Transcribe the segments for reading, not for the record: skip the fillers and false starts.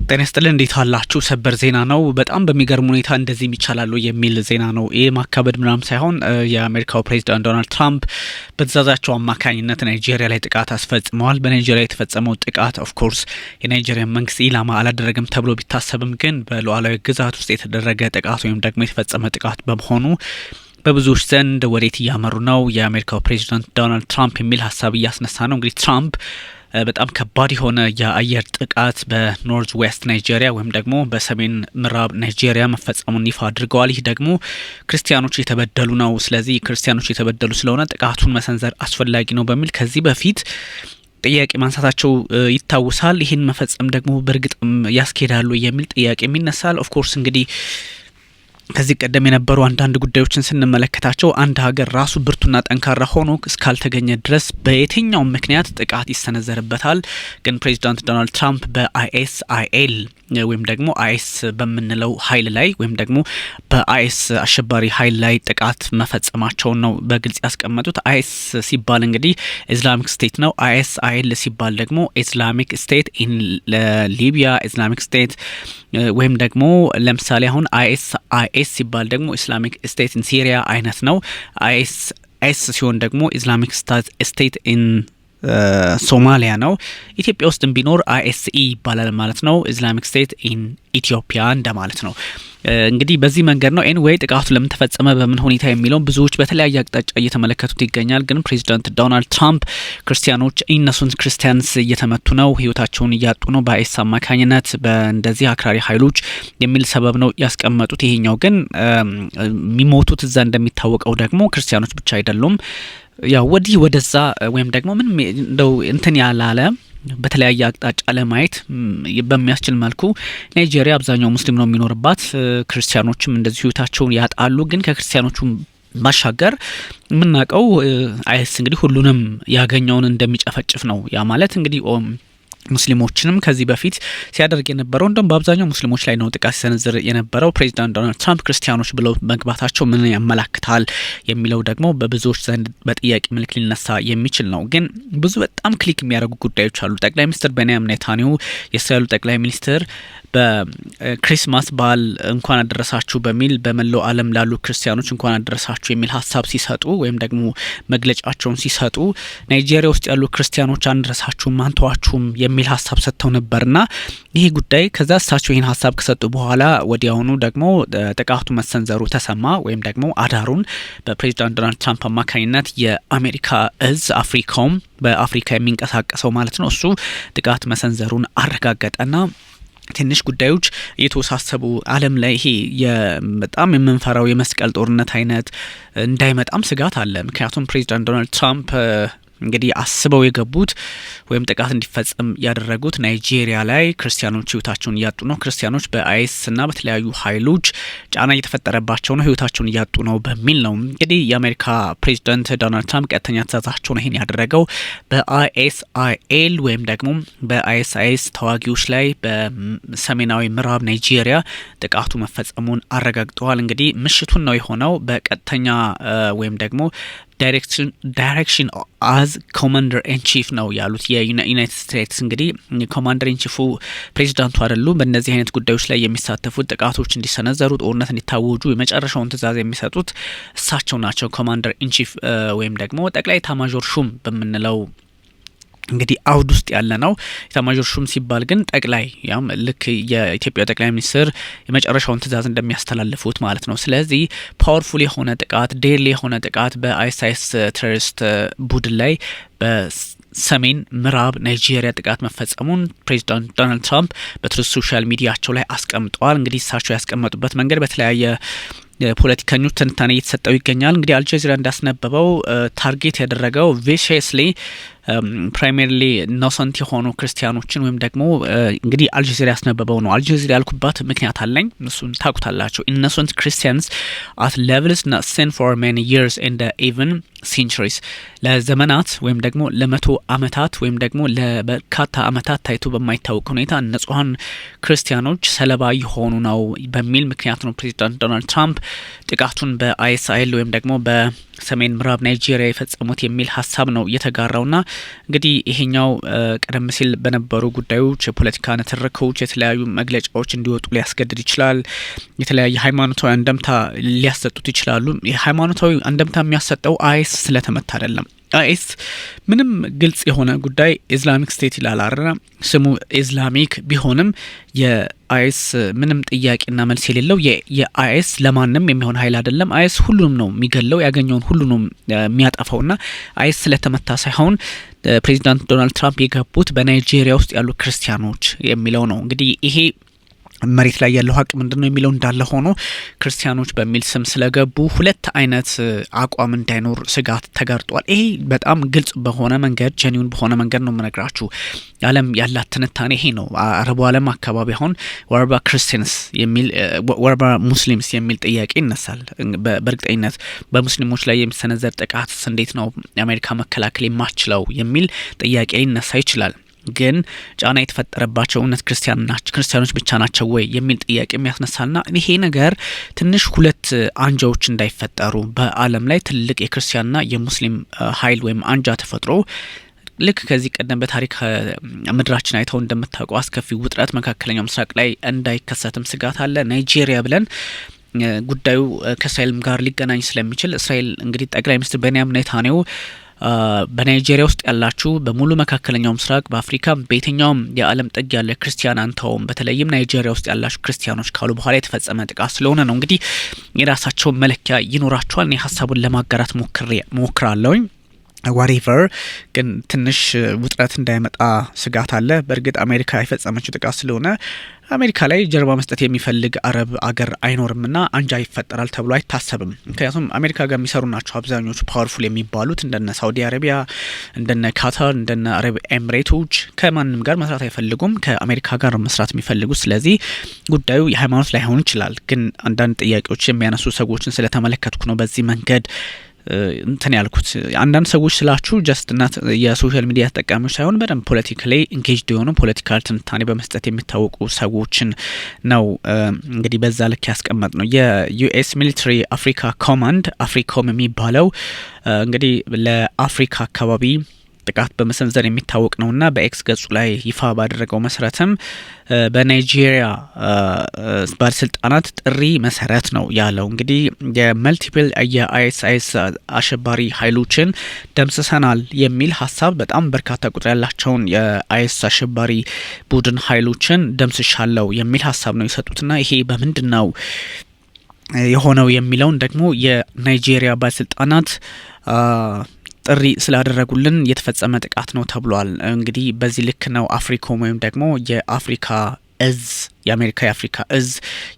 ጤና ይስጥልን እንዴት አላችሁ? ሰበር ዜና ነው። በጣም በሚገርም ሁኔታ እንደዚህ ይቻላል የሚል ዜና ነው። ይሄ ማካበድ ምናም ሳይሆን የአሜሪካው ፕሬዝዳንት ዶናልድ ትራምፕ በትዕዛዛቸው አማካኝነት ናይጄሪያ ላይ ጥቃት አስፈጽመዋል። በናይጄሪያ የተፈጸመው ጥቃት ኦፍ ኮርስ የናይጄሪያ መንግስት ኢላማ አላደረገም ተብሎ ቢታሰብም ግን በሉዓላዊ ግዛት ውስጥ የተደረገ ጥቃት ወይም ደግሞ የተፈጸመ ጥቃት በመሆኑ በብዙዎች ዘንድ ወዴት እያመሩ ነው የአሜሪካው ፕሬዝዳንት ዶናልድ ትራምፕ የሚል ሀሳብ እያስነሳ ነው። እንግዲህ ትራምፕ በጣም ከባድ የሆነ የአየር ጥቃት በኖርዝ ዌስት ናይጄሪያ ወይም ደግሞ በሰሜን ምዕራብ ናይጄሪያ መፈጸሙን ይፋ አድርገዋል። ይህ ደግሞ ክርስቲያኖች የተበደሉ ነው፣ ስለዚህ ክርስቲያኖች የተበደሉ ስለሆነ ጥቃቱን መሰንዘር አስፈላጊ ነው በሚል ከዚህ በፊት ጥያቄ ማንሳታቸው ይታወሳል። ይህን መፈጸም ደግሞ በእርግጥም ያስኬዳሉ የሚል ጥያቄ ይነሳል። ኦፍ ኮርስ እንግዲህ ከዚህ ቀደም የነበሩ አንዳንድ ጉዳዮችን ስንመለከታቸው አንድ ሀገር ራሱ ብርቱና ጠንካራ ሆኖ እስካልተገኘ ድረስ በየትኛው ምክንያት ጥቃት ይሰነዘርበታል። ግን ፕሬዚዳንት ዶናልድ ትራምፕ በአይኤስአይኤል ወይም ደግሞ አይኤስ በምንለው ኃይል ላይ ወይም ደግሞ በአይኤስ አሸባሪ ኃይል ላይ ጥቃት መፈጸማቸውን ነው በግልጽ ያስቀመጡት። አይኤስ ሲባል እንግዲህ ኢስላሚክ ስቴት ነው። አይኤስአይኤል ሲባል ደግሞ ኢስላሚክ ስቴት ኢን ሊቢያ፣ ኢስላሚክ ስቴት ወይም ደግሞ ለምሳሌ አሁን አይኤስ ሲባል ደግሞ ኢስላሚክ ስቴት ኢን ሲሪያ አይነት ነው። አይኤስ ሲሆን ደግሞ ኢስላሚክ ስቴት ኢን ሶማሊያ ነው። ኢትዮጵያ ውስጥም ቢኖር አይኤስኢ ይባላል ማለት ነው። ኢስላሚክ ስቴት ኢን ኢትዮጵያ እንደማለት ነው። እንግዲህ በዚህ መንገድ ነው ኤኒዌይ ጥቃቱ ለምን ተፈጸመ በምን ሁኔታ የሚለው ብዙዎች በተለያየ አቅጣጫ እየተመለከቱት ይገኛል። ግን ፕሬዚዳንት ዶናልድ ትራምፕ ክርስቲያኖች ኢነሱንት ክርስቲያንስ እየተመቱ ነው፣ ህይወታቸውን እያጡ ነው በአይኤስ አማካኝነት በእንደዚህ አክራሪ ኃይሎች የሚል ሰበብ ነው ያስቀመጡት። ይሄኛው ግን የሚሞቱት እዛ እንደሚታወቀው ደግሞ ክርስቲያኖች ብቻ አይደሉም። ያው ወዲህ ወደዛ ወይም ደግሞ ምንም እንደው እንትን ያላለ በተለያየ አቅጣጫ ለማየት በሚያስችል መልኩ ናይጄሪያ አብዛኛው ሙስሊም ነው የሚኖርባት፣ ክርስቲያኖችም እንደዚህ ህይወታቸውን ያጣሉ። ግን ከክርስቲያኖቹ ማሻገር የምናውቀው አይኤስ እንግዲህ ሁሉንም ያገኘውን እንደሚጨፈጭፍ ነው። ያ ማለት እንግዲህ ሙስሊሞችንም ከዚህ በፊት ሲያደርግ የነበረው እንደውም በአብዛኛው ሙስሊሞች ላይ ነው ጥቃት ሲሰነዝር የነበረው። ፕሬዚዳንት ዶናልድ ትራምፕ ክርስቲያኖች ብለው መግባታቸው ምን ያመላክታል የሚለው ደግሞ በብዙዎች ዘንድ በጥያቄ ምልክት ሊነሳ የሚችል ነው። ግን ብዙ በጣም ክሊክ የሚያደርጉ ጉዳዮች አሉ። ጠቅላይ ሚኒስትር ቤንያሚን ኔታንያሁ የእስራኤሉ ጠቅላይ ሚኒስትር በክሪስማስ በዓል እንኳን አደረሳችሁ በሚል በመላው ዓለም ላሉ ክርስቲያኖች እንኳን አደረሳችሁ የሚል ሀሳብ ሲሰጡ ወይም ደግሞ መግለጫቸውን ሲሰጡ ናይጄሪያ ውስጥ ያሉ ክርስቲያኖች አንደረሳችሁም አንተዋችሁም የሚል ሀሳብ ሰጥተው ነበርና ይሄ ጉዳይ ከዛ እሳቸው ይህን ሀሳብ ከሰጡ በኋላ ወዲያውኑ ደግሞ ጥቃቱ መሰንዘሩ ተሰማ። ወይም ደግሞ አዳሩን በፕሬዚዳንት ዶናልድ ትራምፕ አማካኝነት የአሜሪካ እዝ አፍሪካውም በአፍሪካ የሚንቀሳቀሰው ማለት ነው እሱ ጥቃት መሰንዘሩን አረጋገጠና ትንሽ ጉዳዮች እየተወሳሰቡ ዓለም ላይ ይሄ በጣም የምንፈራው የመስቀል ጦርነት አይነት እንዳይመጣም ስጋት አለ። ምክንያቱም ፕሬዚዳንት ዶናልድ ትራምፕ እንግዲህ አስበው የገቡት ወይም ጥቃት እንዲፈጸም ያደረጉት ናይጄሪያ ላይ ክርስቲያኖች ህይወታቸውን እያጡ ነው፣ ክርስቲያኖች በአይኤስ እና በተለያዩ ኃይሎች ጫና እየተፈጠረባቸው ነው፣ ህይወታቸውን እያጡ ነው በሚል ነው። እንግዲህ የአሜሪካ ፕሬዚዳንት ዶናልድ ትራምፕ ቀጥተኛ ትዕዛዛቸው ነው ይሄን ያደረገው በአይኤስአይኤል ወይም ደግሞ በአይኤስአይኤስ ተዋጊዎች ላይ በሰሜናዊ ምዕራብ ናይጄሪያ ጥቃቱ መፈጸሙን አረጋግጠዋል። እንግዲህ ምሽቱን ነው የሆነው በቀጥተኛ ወይም ደግሞ ዳይሬክሽን አዝ ኮማንደር ኢን ቺፍ ነው ያሉት የዩናይትድ ስቴትስ። እንግዲህ ኮማንደር ኢን ቺፉ ፕሬዚዳንቱ አይደሉም። በእነዚህ አይነት ጉዳዮች ላይ የሚሳተፉት ጥቃቶች እንዲሰነዘሩ ጦርነት እንዲታወጁ የመጨረሻውን ትዕዛዝ የሚሰጡት እሳቸው ናቸው። ኮማንደር ኢን ቺፍ ወይም ደግሞ ጠቅላይ ኤታማዦር ሹም በምንለው እንግዲህ አውድ ውስጥ ያለ ነው። ኤታማዦር ሹም ሲባል ግን ጠቅላይ ያም ልክ የኢትዮጵያ ጠቅላይ ሚኒስትር የመጨረሻውን ትዕዛዝ እንደሚያስተላልፉት ማለት ነው። ስለዚህ ፓወርፉል የሆነ ጥቃት ዴድሊ የሆነ ጥቃት በአይኤስ ቴሮሪስት ቡድን ላይ በሰሜን ምዕራብ ናይጄሪያ ጥቃት መፈጸሙን ፕሬዚዳንት ዶናልድ ትራምፕ በትሩዝ ሶሻል ሚዲያቸው ላይ አስቀምጠዋል። እንግዲህ እሳቸው ያስቀመጡበት መንገድ በተለያየ ፖለቲከኞች ትንታኔ እየተሰጠው ይገኛል። እንግዲህ አልጀዚራ እንዳስነበበው ታርጌት ያደረገው ቪሽየስሊ ፕራይመሪሊ ኢኖሰንት የሆኑ ክርስቲያኖችን ወይም ደግሞ እንግዲህ አልጀዚራ ያስነበበው ነው። አልጀዚራ ያልኩባት ምክንያት አለኝ፣ እሱን ታውቁታላችሁ። ኢኖሰንት ክርስቲያንስ አት ሌቭልስ not seen for many years and even centuries ለዘመናት ወይም ደግሞ ለመቶ አመታት ወይም ደግሞ ለበርካታ አመታት ታይቶ በማይታወቅ ሁኔታ ንጹሃን ክርስቲያኖች ሰለባ የሆኑ ነው በሚል ምክንያት ነው ፕሬዚዳንት ዶናልድ ትራምፕ ጥቃቱን በአይኤስአይኤል ወይም ደግሞ በሰሜን ምዕራብ ናይጄሪያ የፈጸሙት የሚል ሀሳብ ነው የተጋራውና እንግዲህ ይሄኛው ቀደም ሲል በነበሩ ጉዳዮች የፖለቲካ ንትርኮች የተለያዩ መግለጫዎች እንዲወጡ ሊያስገድድ ይችላል። የተለያዩ ሃይማኖታዊ አንደምታ ሊያሰጡት ይችላሉ። የሃይማኖታዊ አንደምታ የሚያሰጠው አይስ ስለተመታ አይደለም። አይስ ምንም ግልጽ የሆነ ጉዳይ ኢስላሚክ ስቴት ይላል አይደል? ስሙ ኢስላሚክ ቢሆንም የአይስ ምንም ጥያቄና መልስ የሌለው የአይስ ለማንም የሚሆን ኃይል አይደለም። አይስ ሁሉንም ነው የሚገለው፣ ያገኘውን ሁሉ ነው የሚያጠፋውና አይስ ስለተመታ ሳይሆን ፕሬዚዳንት ዶናልድ ትራምፕ የገቡት በናይጄሪያ ውስጥ ያሉ ክርስቲያኖች የሚለው ነው። እንግዲህ ይሄ መሬት ላይ ያለው ሀቅ ምንድነው የሚለው እንዳለ ሆኖ ክርስቲያኖች በሚል ስም ስለገቡ ሁለት አይነት አቋም እንዳይኖር ስጋት ተጋርጧል። ይሄ በጣም ግልጽ በሆነ መንገድ ጀኒውን በሆነ መንገድ ነው የምነግራችሁ። ዓለም ያላት ትንታኔ ይሄ ነው። አረቡ ዓለም አካባቢ አሁን ወርባ ክርስቲያንስ የሚል ወርባ ሙስሊምስ የሚል ጥያቄ ይነሳል። በእርግጠኝነት በሙስሊሞች ላይ የሚሰነዘር ጥቃት እንዴት ነው አሜሪካ መከላከል የማትችለው የሚል ጥያቄ ሊነሳ ይችላል። ግን ጫና የተፈጠረባቸው እውነት ክርስቲያኖች ብቻ ናቸው ወይ የሚል ጥያቄ የሚያስነሳልና ይሄ ነገር ትንሽ ሁለት አንጃዎች እንዳይፈጠሩ በዓለም ላይ ትልቅ የክርስቲያንና የሙስሊም ኃይል ወይም አንጃ ተፈጥሮ ልክ ከዚህ ቀደም በታሪክ ምድራችን አይተው እንደምታውቁ አስከፊ ውጥረት መካከለኛው ምስራቅ ላይ እንዳይከሰትም ስጋት አለ። ናይጄሪያ ብለን ጉዳዩ ከእስራኤልም ጋር ሊገናኝ ስለሚችል እስራኤል እንግዲህ ጠቅላይ ሚኒስትር ቤንያሚን ኔታንያሁ በናይጄሪያ ውስጥ ያላችሁ በሙሉ መካከለኛው ምስራቅ በአፍሪካ በየትኛውም የዓለም ጥግ ያለ ክርስቲያን አንተውም በተለይም ናይጄሪያ ውስጥ ያላችሁ ክርስቲያኖች ካሉ በኋላ የተፈጸመ ጥቃት ስለሆነ ነው። እንግዲህ የራሳቸው መለኪያ ይኖራቸዋል። እኔ ሀሳቡን ለማጋራት ሞክራለሁኝ። ዋሬቨር ግን ትንሽ ውጥረት እንዳይመጣ ስጋት አለ። በእርግጥ አሜሪካ የፈጸመችው ጥቃት ስለሆነ አሜሪካ ላይ ጀርባ መስጠት የሚፈልግ አረብ አገር አይኖርምና አንጃ ይፈጠራል ተብሎ አይታሰብም። ምክንያቱም አሜሪካ ጋር የሚሰሩ ናቸው አብዛኞቹ ፓወርፉል የሚባሉት እንደነ ሳውዲ አረቢያ፣ እንደነ ካታር፣ እንደነ አረብ ኤምሬቶች ከማንም ጋር መስራት አይፈልጉም፣ ከአሜሪካ ጋር መስራት የሚፈልጉት። ስለዚህ ጉዳዩ የሃይማኖት ላይሆን ይችላል። ግን አንዳንድ ጥያቄዎች የሚያነሱ ሰዎችን ስለተመለከትኩ ነው በዚህ መንገድ እንትን ያልኩት። አንዳንድ ሰዎች ስላችሁ ጀስት እናት የሶሻል ሚዲያ ተጠቃሚዎች ሳይሆን በደንብ ፖለቲካሊ ኢንጌጅድ የሆኑ ፖለቲካል ትንታኔ በመስጠት የሚታወቁ ሰዎችን ነው እንግዲህ በዛ ልክ ያስቀመጥ ነው። የዩኤስ ሚሊተሪ አፍሪካ ኮማንድ አፍሪኮም የሚባለው እንግዲህ ለአፍሪካ አካባቢ ጥቃት በመሰንዘር የሚታወቅ ነውና በኤክስ ገጹ ላይ ይፋ ባደረገው መሰረትም በናይጄሪያ ባለስልጣናት ጥሪ መሰረት ነው ያለው። እንግዲህ የመልቲፕል የአይኤስአይኤስ አሸባሪ ኃይሎችን ደምስሰናል የሚል ሀሳብ በጣም በርካታ ቁጥር ያላቸውን የአይኤስ አሸባሪ ቡድን ኃይሎችን ደምስሻለው የሚል ሀሳብ ነው የሰጡትና ይሄ በምንድነው የሆነው የሚለውን ደግሞ የናይጄሪያ ባለስልጣናት ጥሪ ስላደረጉልን የተፈጸመ ጥቃት ነው ተብሏል። እንግዲህ በዚህ ልክ ነው አፍሪኮም ወይም ደግሞ የአፍሪካ እዝ የአሜሪካ የአፍሪካ እዝ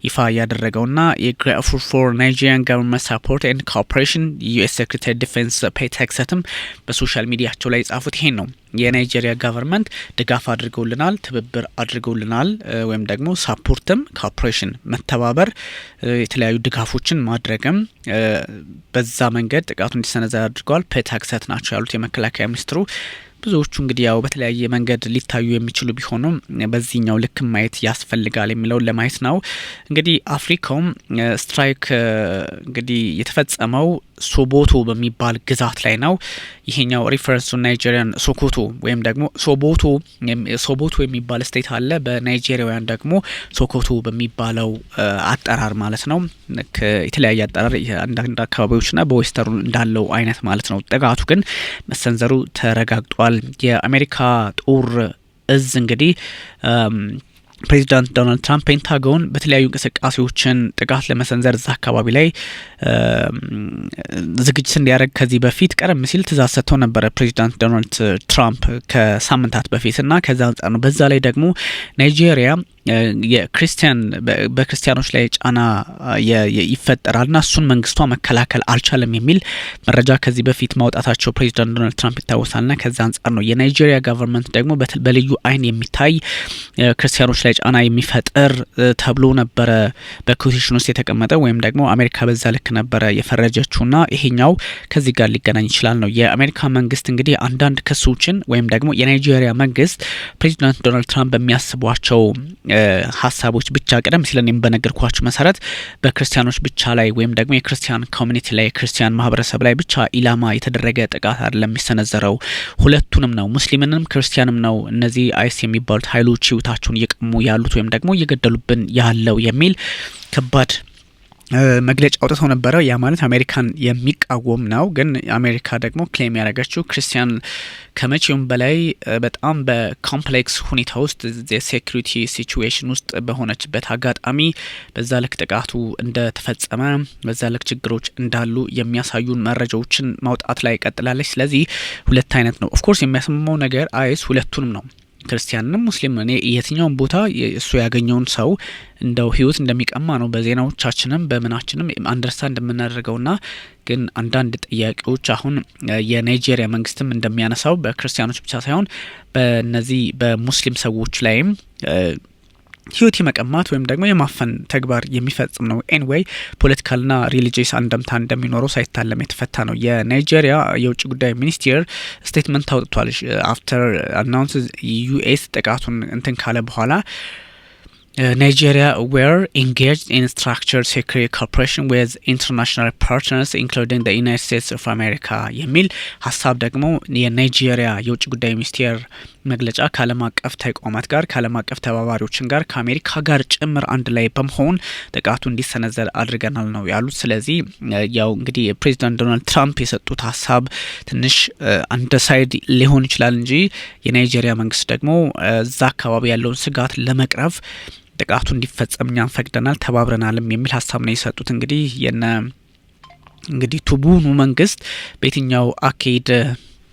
ይፋ ያደረገውና የግሬትፉል ፎር ናይጄሪያን ገቨርንመንት ሰፖርት ኤንድ ኮኦፐሬሽን ዩኤስ ሴክሬታሪ ዲፌንስ ፔት ሄግሴትም በሶሻል ሚዲያቸው ላይ ጻፉት ይሄን ነው። የናይጄሪያ ገቨርንመንት ድጋፍ አድርገውልናል፣ ትብብር አድርገውልናል ወይም ደግሞ ሳፖርትም ኮኦፐሬሽን መተባበር የተለያዩ ድጋፎችን ማድረግም በዛ መንገድ ጥቃቱ እንዲሰነዘር አድርገዋል። ፔት ሄግሴት ናቸው ያሉት የመከላከያ ሚኒስትሩ። ብዙዎቹ እንግዲህ ያው በተለያየ መንገድ ሊታዩ የሚችሉ ቢሆኑም በዚህኛው ልክ ማየት ያስፈልጋል የሚለውን ለማየት ነው። እንግዲህ አፍሪካውም ስትራይክ እንግዲህ የተፈጸመው ሶቦቶ በሚባል ግዛት ላይ ነው። ይሄኛው ሪፈረንስ ቱ ናይጄሪያን ሶኮቶ ወይም ደግሞ ሶቦቶ የሚባል ስቴት አለ። በናይጄሪያውያን ደግሞ ሶኮቶ በሚባለው አጠራር ማለት ነው። የተለያየ አጠራር አንዳንድ አካባቢዎችና በዌስተርን እንዳለው አይነት ማለት ነው። ጥቃቱ ግን መሰንዘሩ ተረጋግጧል። የአሜሪካ ጦር እዝ እንግዲህ ፕሬዚዳንት ዶናልድ ትራምፕ ፔንታጎን በተለያዩ እንቅስቃሴዎችን ጥቃት ለመሰንዘር እዛ አካባቢ ላይ ዝግጅት እንዲያደርግ ከዚህ በፊት ቀደም ሲል ትእዛዝ ሰጥተው ነበረ ፕሬዚዳንት ዶናልድ ትራምፕ ከሳምንታት በፊትና ከዛ አንጻር ነው። በዛ ላይ ደግሞ ናይጄሪያ በክርስቲያኖች ላይ ጫና ይፈጠራልና እሱን መንግስቷ መከላከል አልቻለም የሚል መረጃ ከዚህ በፊት ማውጣታቸው ፕሬዚዳንት ዶናልድ ትራምፕ ይታወሳልና ከዛ አንጻር ነው የናይጄሪያ ገቨርንመንት ደግሞ በልዩ አይን የሚታይ ክርስቲያኖች ላይ ጫና የሚፈጥር ተብሎ ነበረ በኮቴሽን ውስጥ የተቀመጠ ወይም ደግሞ አሜሪካ በዛ ልክ ነበረ የፈረጀችውና ይሄኛው ከዚህ ጋር ሊገናኝ ይችላል ነው። የአሜሪካ መንግስት እንግዲህ አንዳንድ ክሶችን ወይም ደግሞ የናይጄሪያ መንግስት ፕሬዚዳንት ዶናልድ ትራምፕ በሚያስቧቸው ሀሳቦች ብቻ ቀደም ሲል እኔም በነገርኳችሁ መሰረት በክርስቲያኖች ብቻ ላይ ወይም ደግሞ የክርስቲያን ኮሚኒቲ ላይ ክርስቲያን ማህበረሰብ ላይ ብቻ ኢላማ የተደረገ ጥቃት አይደለም የሚሰነዘረው፣ ሁለቱንም ነው፣ ሙስሊምንም ክርስቲያንም ነው እነዚህ አይስ የሚባሉት ኃይሎች ህይወታቸውን እየቀሙ ያሉት ወይም ደግሞ እየገደሉብን ያለው የሚል ከባድ መግለጫ አውጥተው ነበረ። ያ ማለት አሜሪካን የሚቃወም ነው። ግን አሜሪካ ደግሞ ክሌም ያደረገችው ክርስቲያን ከመቼውም በላይ በጣም በኮምፕሌክስ ሁኔታ ውስጥ የሴኩሪቲ ሲቹዌሽን ውስጥ በሆነችበት አጋጣሚ በዛ ልክ ጥቃቱ እንደተፈጸመ በዛ ልክ ችግሮች እንዳሉ የሚያሳዩን መረጃዎችን ማውጣት ላይ ቀጥላለች። ስለዚህ ሁለት አይነት ነው። ኦፍ ኮርስ የሚያስማማው ነገር አይስ ሁለቱንም ነው፣ ክርስቲያንንም ሙስሊም እኔ የትኛውን ቦታ እሱ ያገኘውን ሰው እንደው ህይወት እንደሚቀማ ነው በዜናዎቻችንም በምናችንም አንደርስታንድ እንደምናደርገውና ግን አንዳንድ ጥያቄዎች አሁን የናይጄሪያ መንግስትም እንደሚያነሳው በክርስቲያኖች ብቻ ሳይሆን በነዚህ በሙስሊም ሰዎች ላይም ህይወት የመቀማት ወይም ደግሞ የማፈን ተግባር የሚፈጽም ነው። ኤኒዌይ ፖለቲካልና ሪሊጂየስ አንደምታ እንደሚኖረው ሳይታለም የተፈታ ነው። የናይጄሪያ የውጭ ጉዳይ ሚኒስቴር ስቴትመንት አውጥቷል። አፍተር አናውንስ ዩኤስ ጥቃቱን እንትን ካለ በኋላ Nigeria were engaged in structured security cooperation with international partners including the United States of America የሚል ሀሳብ ደግሞ የናይጄሪያ የውጭ ጉዳይ ሚኒስቴር መግለጫ ከዓለም አቀፍ ተቋማት ጋር ከዓለም አቀፍ ተባባሪዎችን ጋር ከአሜሪካ ጋር ጭምር አንድ ላይ በመሆን ጥቃቱ እንዲሰነዘር አድርገናል ነው ያሉት። ስለዚህ ያው እንግዲህ ፕሬዚዳንት ዶናልድ ትራምፕ የሰጡት ሀሳብ ትንሽ አንድ ሳይድ ሊሆን ይችላል እንጂ የናይጄሪያ መንግስት ደግሞ እዛ አካባቢ ያለውን ስጋት ለመቅረፍ ጥቃቱ እንዲፈጸም እኛን ፈቅደናል ተባብረናልም የሚል ሀሳብ ነው የሰጡት። እንግዲህ ቱቡኑ መንግስት በየትኛው አካሄድ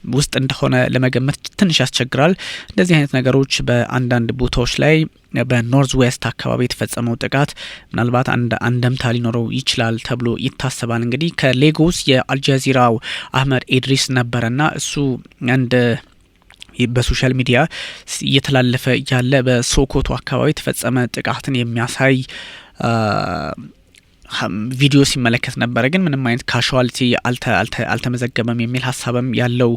ውስጥ እንደሆነ ለመገመት ትንሽ ያስቸግራል። እንደዚህ አይነት ነገሮች በአንዳንድ ቦታዎች ላይ በኖርዝ ዌስት አካባቢ የተፈጸመው ጥቃት ምናልባት አንደምታ ሊኖረው ይችላል ተብሎ ይታሰባል። እንግዲህ ከሌጎስ የአልጀዚራው አህመድ ኢድሪስ ነበረና እሱ አንድ በሶሻል ሚዲያ እየተላለፈ ያለ በሶኮቶ አካባቢ የተፈጸመ ጥቃትን የሚያሳይ ቪዲዮ ሲመለከት ነበረ። ግን ምንም አይነት ካሹዋሊቲ አልተመዘገበም የሚል ሀሳብም ያለው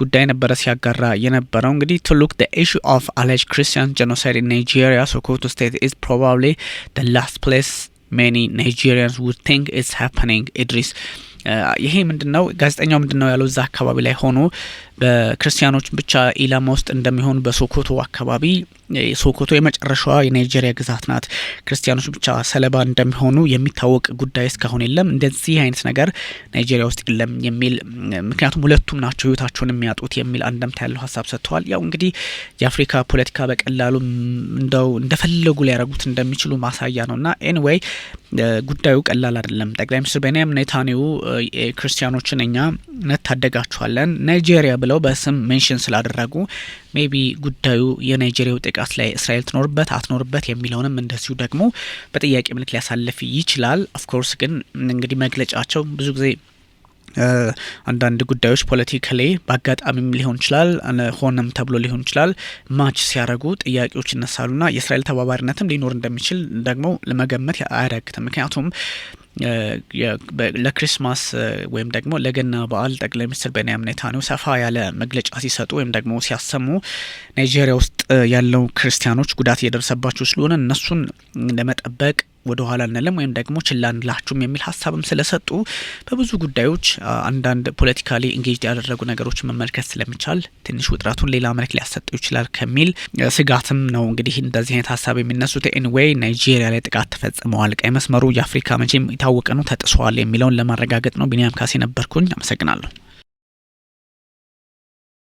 ጉዳይ ነበረ ሲያጋራ የነበረው። እንግዲህ to look the issue of alleged Christian genocide in Nigeria, Sokoto state is probably the last place many Nigerians would think is happening. ኢድሪስ ይሄ ምንድነው ጋዜጠኛው ምንድነው ያለው እዛ አካባቢ ላይ ሆኖ በክርስቲያኖች ብቻ ኢላማ ውስጥ እንደሚሆኑ በሶኮቶ አካባቢ ሶኮቶ የመጨረሻዋ የናይጄሪያ ግዛት ናት፣ ክርስቲያኖች ብቻ ሰለባ እንደሚሆኑ የሚታወቅ ጉዳይ እስካሁን የለም፣ እንደዚህ አይነት ነገር ናይጄሪያ ውስጥ የለም የሚል ምክንያቱም ሁለቱም ናቸው ህይወታቸውን የሚያጡት የሚል አንደምታ ያለው ሀሳብ ሰጥተዋል። ያው እንግዲህ የአፍሪካ ፖለቲካ በቀላሉ እንደፈለጉ ሊያረጉት እንደሚችሉ ማሳያ ነውና ኤኒዌይ ጉዳዩ ቀላል አይደለም። ጠቅላይ ሚኒስትር ቤንያሚን ኔታንያሁ ክርስቲያኖችን እኛ እንታደጋቸዋለን ናይጄሪያ ብለው በስም ሜንሽን ስላደረጉ ሜቢ ጉዳዩ የናይጄሪያው ጥቃት ላይ እስራኤል ትኖርበት አትኖርበት የሚለውንም እንደዚሁ ደግሞ በጥያቄ ምልክት ሊያሳልፍ ይችላል። ኦፍ ኮርስ ግን እንግዲህ መግለጫቸው ብዙ ጊዜ አንዳንድ ጉዳዮች ፖለቲካሊ በአጋጣሚም ሊሆን ይችላል ሆነም ተብሎ ሊሆን ይችላል ማች ሲያረጉ ጥያቄዎች ይነሳሉና የእስራኤል ተባባሪነትም ሊኖር እንደሚችል ደግሞ ለመገመት አያዳግትም። ምክንያቱም ለክሪስማስ ወይም ደግሞ ለገና በዓል ጠቅላይ ሚኒስትር ቤንያሚን ኔታንያሁ ሰፋ ያለ መግለጫ ሲሰጡ ወይም ደግሞ ሲያሰሙ ናይጄሪያ ውስጥ ያለው ክርስቲያኖች ጉዳት እየደረሰባቸው ስለሆነ እነሱን ለመጠበቅ ወደ ኋላ አንልም ወይም ደግሞ ችላ አንላችሁም የሚል ሀሳብም ስለሰጡ በብዙ ጉዳዮች አንዳንድ ፖለቲካሊ ኢንጌጅድ ያደረጉ ነገሮች መመልከት ስለሚቻል ትንሽ ውጥረቱን ሌላ መልክ ሊያሰጠው ይችላል ከሚል ስጋትም ነው እንግዲህ እንደዚህ አይነት ሀሳብ የሚነሱት። ኤኒዌይ ናይጄሪያ ላይ ጥቃት ተፈጽመዋል፣ ቀይ መስመሩ የአፍሪካ መቼም የታወቀ ነው ተጥሷል የሚለውን ለማረጋገጥ ነው። ቢኒያም ካሴ ነበርኩኝ። አመሰግናለሁ።